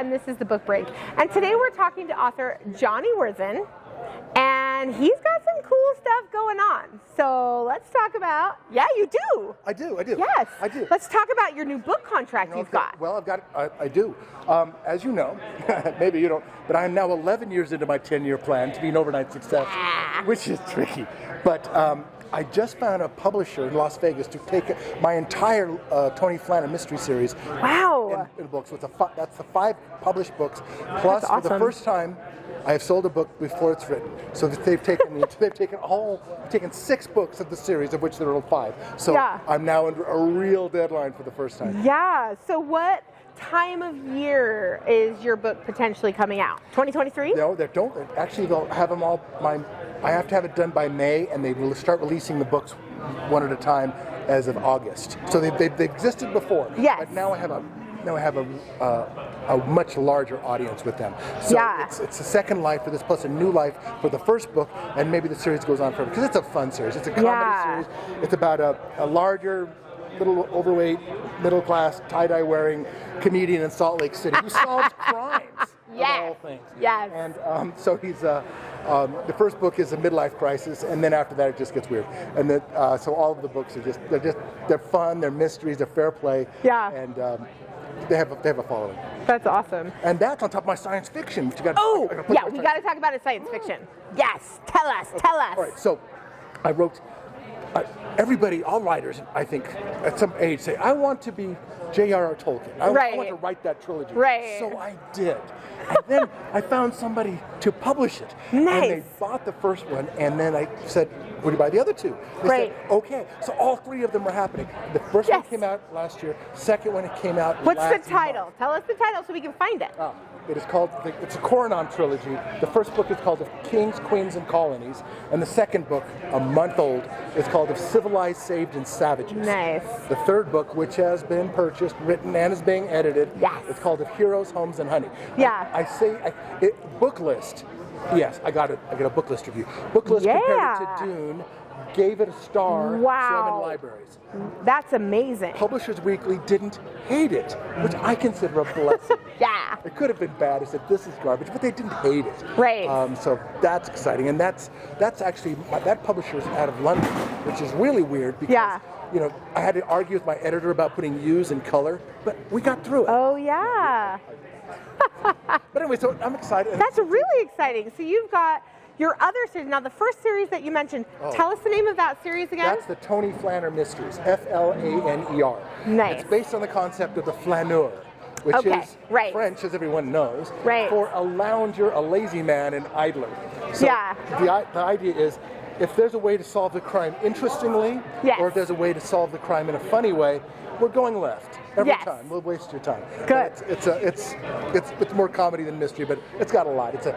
and this is the Book Break. And today we're talking to author Johnny Worthen, and he's got some cool stuff going on. So let's talk about, yeah, you do. I do. Yes. I do. Let's talk about your new book contract you've got. Well, I do. As you know, maybe you don't, but I'm now 11 years into my 10-year plan to be an overnight success, which is tricky. But I just found a publisher in Las Vegas to take my entire Tony Flaner mystery series in books. So that's the 5 published books. Plus, for the first time, I have sold a book before it's written. So that they've taken 6 books of the series, of which there are 5. So I'm now under a real deadline for the first time. Yeah. So what time of year is your book potentially coming out? 2023? No, they don't. Actually, they'll have them all. I have to have it done by May, and they will start releasing the books one at a time as of August. So they've existed before. Yes. But now I have a much larger audience with them. So it's a second life for this, plus a new life for the first book, and maybe the series goes on forever because it's a fun series. It's a comedy series. It's about a larger, little overweight, middle class, tie-dye wearing comedian in Salt Lake City who solves crimes. Of all things. Yes. And so he's the first book is a midlife crisis, and then after that it just gets weird. And so all of the books are they're fun, they're mysteries, they're fair play. Yeah. And they have a following. That's awesome. And that's on top of my science fiction. Which we got to talk about it, science fiction. Yes. Tell us. All right. So I wrote. Everybody, all writers, I think, at some age say, I want to be J.R.R. Tolkien. I want to write that trilogy. Right. So I did. And then I found somebody to publish it. Nice. And they bought the first one, and then I said, would you buy the other 2? They said, okay. So all 3 of them were happening. The first one came out last year. Second one, it came out What's the title? Tell us the title so we can find it. It is called, it's a Coronam trilogy. The first book is called Of Kings, Queens, and Colonies. And the second book, a month old, is called Of Civilized, Saved, and Savages. Nice. The third book, which has been purchased, written, and is being edited, it's called Of Heroes, Homes, and Honey. Yeah. Book list. Yes, I got a book list review. Book list compared it to Dune. Gave it a star. Wow. So I'm in libraries. That's amazing. Publishers Weekly didn't hate it, which I consider a blessing. It could have been bad. I said, this is garbage, but they didn't hate it. Right. So that's exciting. And that's actually, that publisher is out of London, which is really weird because, I had to argue with my editor about putting U's in color, but we got through it. Oh, yeah. But anyway, so I'm excited. That's really exciting. So you've got your other series. Now, the first series that you mentioned, tell us the name of that series again. That's the Tony Flaner Mysteries, Flaner. Nice. It's based on the concept of the flaneur, which is French, as everyone knows, for a lounger, a lazy man, an idler. So the idea is, if there's a way to solve the crime interestingly, or if there's a way to solve the crime in a funny way, we're going left. Every time. We'll waste your time. Good. It's more comedy than mystery, but it's got a lot. It's a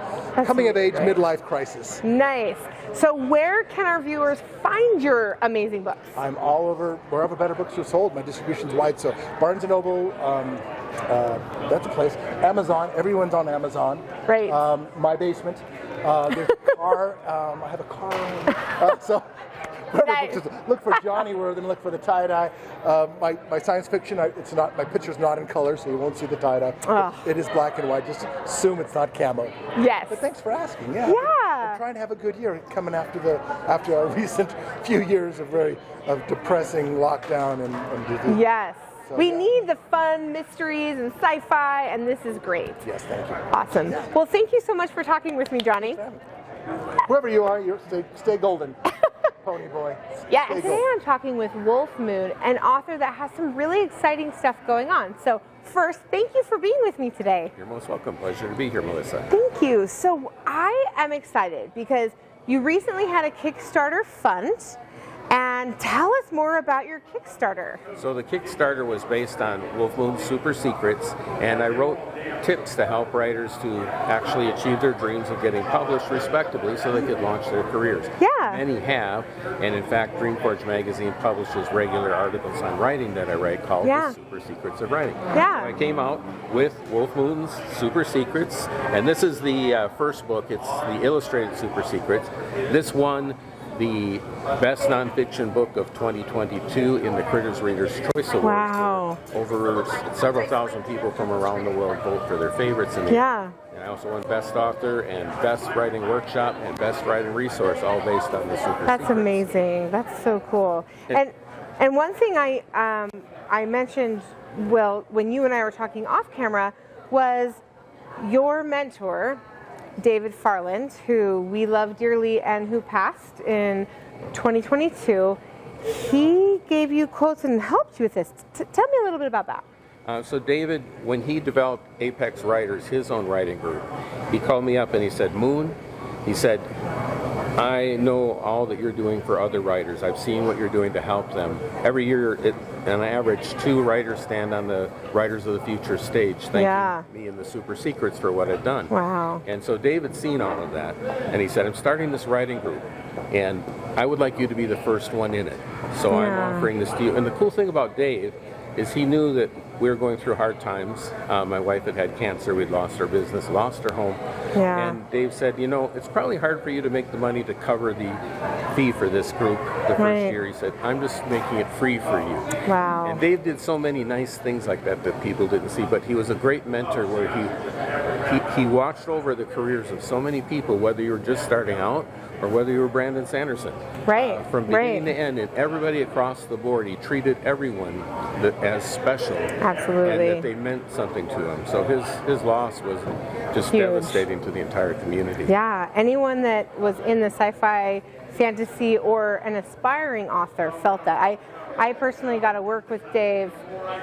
coming-of-age midlife crisis. Nice. So where can our viewers find your amazing books? I'm all over, wherever better books are sold. My distribution's wide, so Barnes & Noble, that's a place. Amazon, everyone's on Amazon. Right. My basement. There's a car. I have a car. So look for Johnny Worthen, look for the tie-dye. My science fiction, my picture's not in color, so you won't see the tie-dye. It is black and white. Just assume it's not camo. Yes. But thanks for asking. I'm trying to have a good year coming after our recent few years of depressing lockdown and disease. Yes. So, we need the fun mysteries and sci-fi, and this is great. Yes, thank you. Awesome. Well, thank you so much for talking with me, Johnny. Wherever you are, stay golden. Pony boy. Yeah, and today I'm talking with Wulf Moon, an author that has some really exciting stuff going on. So first, thank you for being with me today. You're most welcome. Pleasure to be here, Melissa. Thank you. So I am excited because you recently had a Kickstarter fund. And tell us more about your Kickstarter. So the Kickstarter was based on Wulf Moon's Super Secrets, and I wrote tips to help writers to actually achieve their dreams of getting published respectably so they could launch their careers. Yeah. Many have, and in fact Dreamforge magazine publishes regular articles on writing that I write called The Super Secrets of Writing. Yeah. So I came out with Wulf Moon's Super Secrets, and this is the first book. It's the illustrated Super Secrets. This one the best nonfiction book of 2022 in the Critters Reader's Choice Awards. Wow. Over several thousand people from around the world vote for their favorites in the Yeah. And I also won Best Author and Best Writing Workshop and Best Writing Resource, all based on the Super That's Secrets. amazing. That's so cool. And one thing I mentioned, well, when you and I were talking off camera, was your mentor, David Farland, who we love dearly and who passed in 2022. He gave you quotes and helped you with this. Tell me a little bit about that. So David, when he developed Apex Writers, his own writing group, he called me up and he said, Moon, he said, I know all that you're doing for other writers. I've seen what you're doing to help them. Every year, on average, 2 writers stand on the Writers of the Future stage thanking me and the Super Secrets for what I've done. Wow. And so David's seen all of that. And he said, I'm starting this writing group, and I would like you to be the first one in it. So I'm offering this to you. And the cool thing about Dave is he knew that we were going through hard times. My wife had cancer. We'd lost our business, lost our home. Yeah. And Dave said, you know, it's probably hard for you to make the money to cover the fee for this group the first year. He said, I'm just making it free for you. Wow. And Dave did so many nice things like that that people didn't see, but he was a great mentor where he watched over the careers of so many people, whether you were just starting out or whether you were Brandon Sanderson. Right. From beginning to end, and everybody across the board, he treated everyone as special. Absolutely. And that they meant something to him. So his loss was just huge. Devastating to the entire community. Yeah, anyone that was in the sci-fi, fantasy, or an aspiring author felt that. I personally got to work with Dave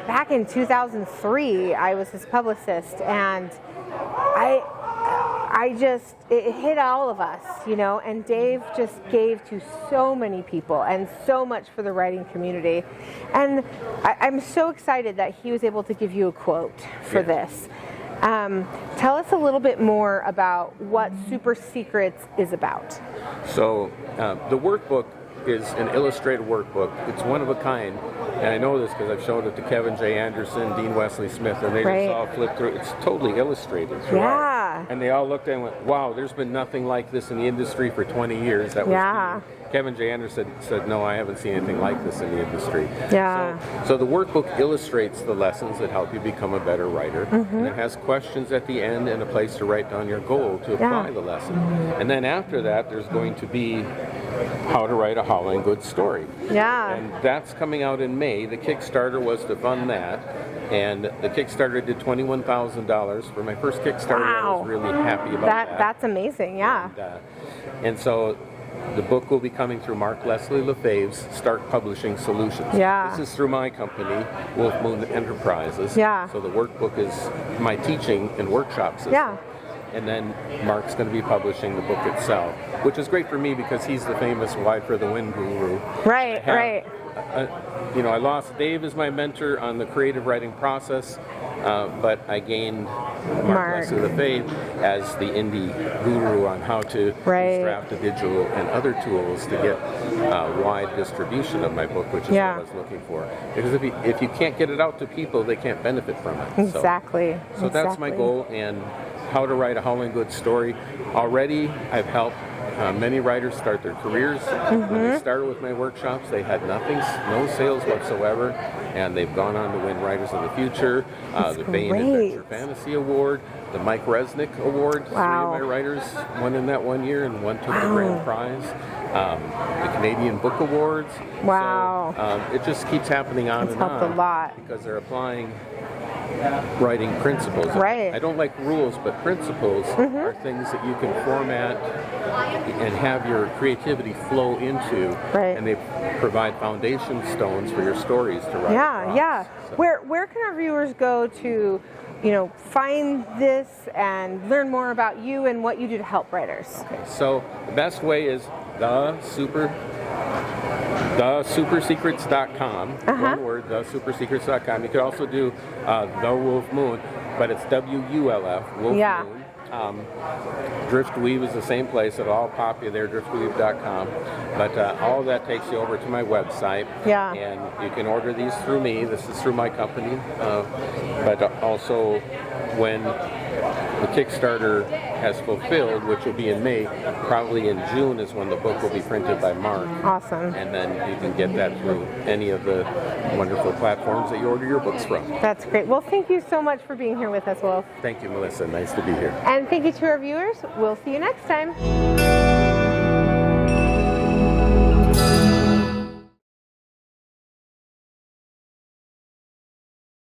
back in 2003. I was his publicist, and it hit all of us, you know, and Dave just gave to so many people and so much for the writing community. And I'm so excited that he was able to give you a quote for this. Tell us a little bit more about what Super Secrets is about. So the workbook is an illustrated workbook. It's one of a kind, and I know this because I've showed it to Kevin J. Anderson, Dean Wesley Smith, and they just all flipped through. It's totally illustrated throughout. And they all looked at it and went, wow, there's been nothing like this in the industry for 20 years. That was Kevin J. Anderson said, no, I haven't seen anything like this in the industry. So the workbook illustrates the lessons that help you become a better writer. And it has questions at the end and a place to write down your goal to apply the lesson. And then after that, there's going to be how to write a howling good story. And that's coming out in May. The Kickstarter was to fund that. And the Kickstarter did $21,000 for my first Kickstarter. I was really happy about that. That's amazing, And so the book will be coming through Mark Leslie Lefebvre's Stark Publishing Solutions. This is through my company, Wulf Moon Enterprises. So the workbook is my teaching and workshop system. And then Mark's going to be publishing the book itself, which is great for me because he's the famous Wide for the Wind guru. You know, I lost Dave as my mentor on the creative writing process, but I gained Mark Leslie Lefebvre as the indie guru on how to draft a digital and other tools to get wide distribution of my book, which is what I was looking for. Because if you can't get it out to people, they can't benefit from it. So that's my goal, and how to write a howling good story. Already, I've helped many writers start their careers. When they started with my workshops, they had nothing, no sales whatsoever, and they've gone on to win Writers of the Future, the Baen Adventure Fantasy Award, the Mike Resnick Award. 3 of my writers won in that 1 year, and one took the grand prize. The Canadian Book Awards. So, it just keeps happening on and on. It's helped a lot. Because they're applying writing principles. I don't like rules, but principles are things that you can format and have your creativity flow into, and they provide foundation stones for your stories to write. So. Where can our viewers go to, you know, find this and learn more about you and what you do to help writers? So the best way is thesupersecrets.com. One word, thesupersecrets.com. You could also do The Wulf Moon, but it's WULF, Wulf Moon. Driftweave is the same place. It'll all pop you there, driftweave.com. But all of that takes you over to my website. And you can order these through me. This is through my company. But also when the Kickstarter has fulfilled, which will be in May. Probably in June is when the book will be printed by Mark. Awesome. And then you can get that through any of the wonderful platforms that you order your books from. That's great. Well, thank you so much for being here with us, Wolf. Thank you, Melissa. Nice to be here. And thank you to our viewers. We'll see you next time.